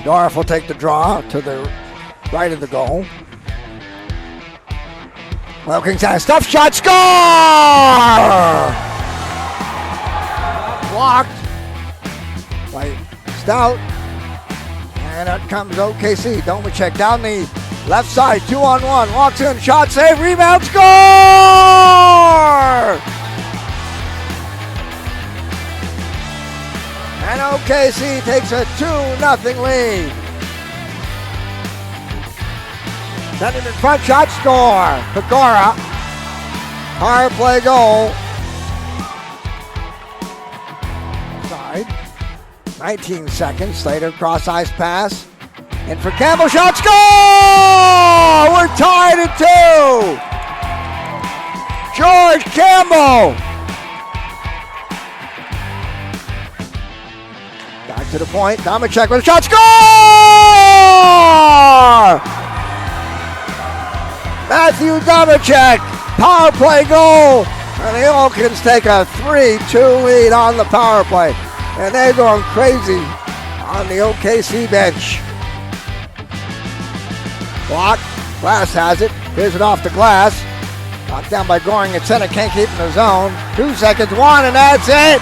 Dorff will take the draw to the right of the goal. Wilkins has a stuff shot, score! Blocked by Stout. And out comes OKC. Domanchuk down the left side, 2-on-1. Walks in, shot save, rebound, score! And OKC takes a 2-0 lead. Sending in front, shot, score. Pecora. Power play goal. Side. 19 seconds. Slater cross ice pass. And for Campbell, shot, score! We're tied at 2. George Campbell. Back to the point. Domanchuk with a shot, score! Matthew Domanchuk, power play goal, and the Wilkins take a 3-2 lead on the power play, and they're going crazy on the OKC bench. Block, Glass has it, here's it off the glass, knocked down by Goring at center, can't keep in the zone, 2 seconds, 1, and that's it.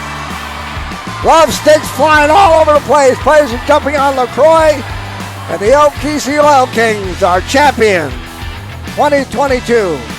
Glove sticks flying all over the place, players are jumping on LaCroix, and the OKC Oil Kings are champions. 2022.